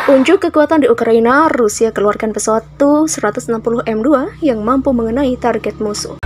Unjuk kekuatan di Ukraina, Rusia keluarkan pesawat Tu-160M2 yang mampu mengenai target musuh.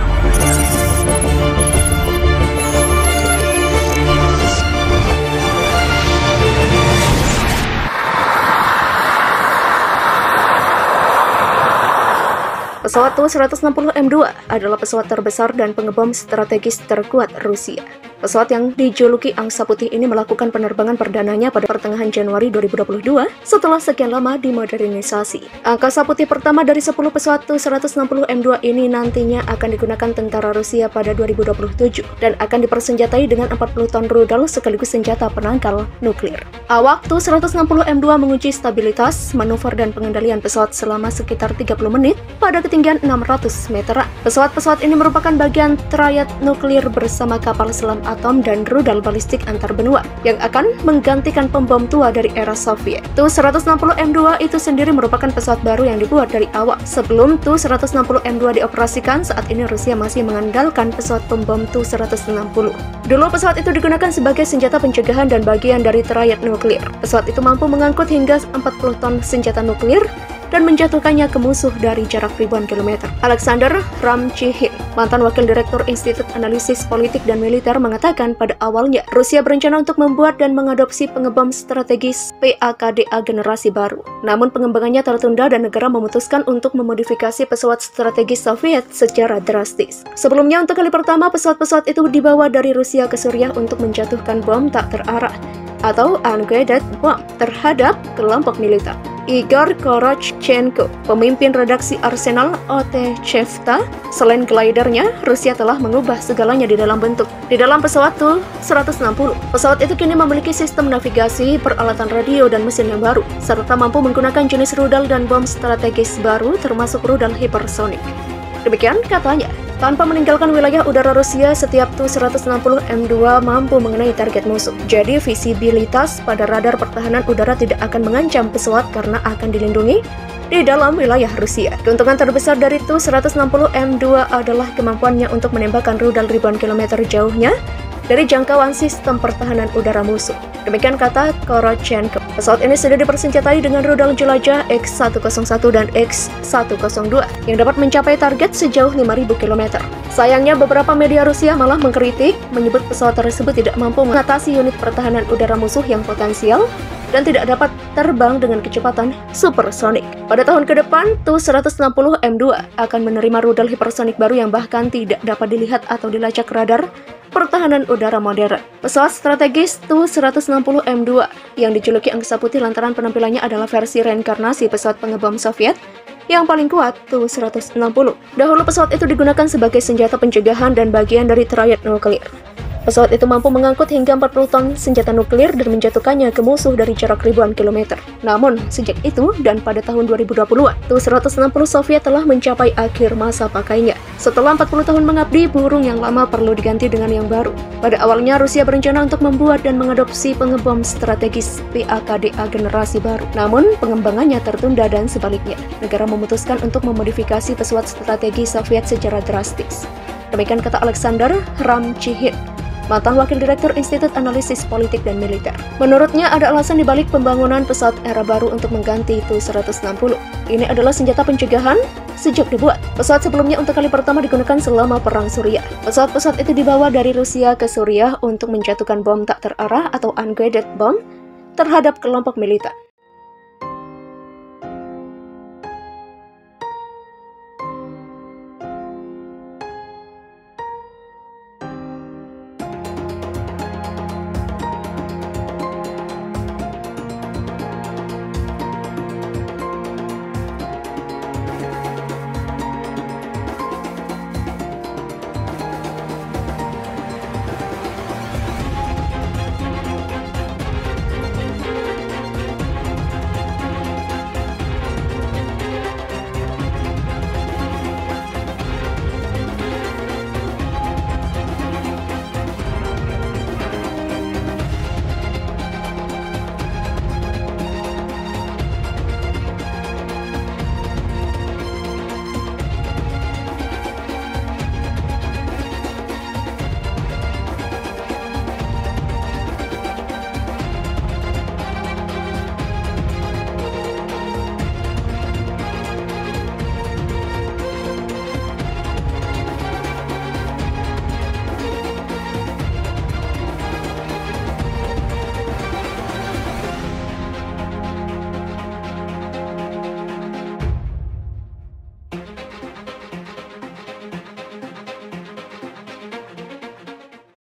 Pesawat Tu-160M2 adalah pesawat terbesar dan pengebom strategis terkuat Rusia. Pesawat yang dijuluki Angsa Putih ini melakukan penerbangan perdananya pada pertengahan Januari 2022 setelah sekian lama dimodernisasi. Angkasa Putih pertama dari 10 pesawat Tu-160M2 ini nantinya akan digunakan tentara Rusia pada 2027 dan akan dipersenjatai dengan 40 ton rudal sekaligus senjata penangkal nuklir. Awak Tu-160M2 menguji stabilitas, manuver dan pengendalian pesawat selama sekitar 30 menit pada ketinggian 600 meter. Pesawat-pesawat ini merupakan bagian triad nuklir bersama kapal selam atom dan rudal balistik antar benua yang akan menggantikan pembom tua dari era Soviet. Tu-160M2 itu sendiri merupakan pesawat baru yang dibuat dari awal. Sebelum Tu-160M2 dioperasikan, saat ini Rusia masih mengandalkan pesawat pembom Tu-160. Dulu pesawat itu digunakan sebagai senjata pencegahan dan bagian dari triad nuklir. Pesawat itu mampu mengangkut hingga 40 ton senjata nuklir dan menjatuhkannya ke musuh dari jarak ribuan kilometer. Alexander Ramchihin, mantan wakil direktur Institut Analisis Politik dan Militer, mengatakan pada awalnya Rusia berencana untuk membuat dan mengadopsi pengebom strategis PAKDA generasi baru. Namun pengembangannya tertunda dan negara memutuskan untuk memodifikasi pesawat strategis Soviet secara drastis. Sebelumnya untuk kali pertama pesawat-pesawat itu dibawa dari Rusia ke Suriah untuk menjatuhkan bom tak terarah atau unguided bomb terhadap kelompok militer. Igor Korotchenko, pemimpin redaksi Arsenal Otechevta, selain glidernya, Rusia telah mengubah segalanya di dalam bentuk. Di dalam pesawat Tu-160, pesawat itu kini memiliki sistem navigasi, peralatan radio, dan mesin yang baru, serta mampu menggunakan jenis rudal dan bom strategis baru termasuk rudal hipersonik. Demikian katanya. Tanpa meninggalkan wilayah udara Rusia, setiap Tu-160M2 mampu mengenai target musuh. Jadi visibilitas pada radar pertahanan udara tidak akan mengancam pesawat karena akan dilindungi di dalam wilayah Rusia. Keuntungan terbesar dari Tu-160M2 adalah kemampuannya untuk menembakkan rudal ribuan kilometer jauhnya dari jangkauan sistem pertahanan udara musuh. Demikian kata Korotchenko. Pesawat ini sudah dipersenjatai dengan rudal jelajah X-101 dan X-102 yang dapat mencapai target sejauh 5.000 km. Sayangnya beberapa media Rusia malah mengkritik, menyebut pesawat tersebut tidak mampu mengatasi unit pertahanan udara musuh yang potensial dan tidak dapat terbang dengan kecepatan supersonik. Pada tahun ke depan, Tu-160M2 akan menerima rudal hipersonik baru yang bahkan tidak dapat dilihat atau dilacak radar pertahanan udara modern. Pesawat strategis Tu-160M2 yang dijuluki Angsa Putih lantaran penampilannya adalah versi reinkarnasi pesawat pengebom Soviet yang paling kuat, Tu-160. Dahulu pesawat itu digunakan sebagai senjata pencegahan dan bagian dari triad nuklir. Pesawat itu mampu mengangkut hingga 40 ton senjata nuklir dan menjatuhkannya ke musuh dari jarak ribuan kilometer. Namun, sejak itu dan pada tahun 2020-an, Tu-160 Soviet telah mencapai akhir masa pakainya. Setelah 40 tahun mengabdi, burung yang lama perlu diganti dengan yang baru. Pada awalnya, Rusia berencana untuk membuat dan mengadopsi pengebom strategis PAKDA generasi baru. Namun, pengembangannya tertunda dan sebaliknya. Negara memutuskan untuk memodifikasi pesawat strategi Soviet secara drastis. Demikian kata Alexander Ramchihin, mantan wakil direktur Institut Analisis Politik dan Militer. Menurutnya ada alasan dibalik pembangunan pesawat era baru untuk mengganti Tu-160. Ini adalah senjata pencegahan sejak dibuat. Pesawat sebelumnya untuk kali pertama digunakan selama Perang Suriah. Pesawat-pesawat itu dibawa dari Rusia ke Suriah untuk menjatuhkan bom tak terarah atau unguided bomb terhadap kelompok militer.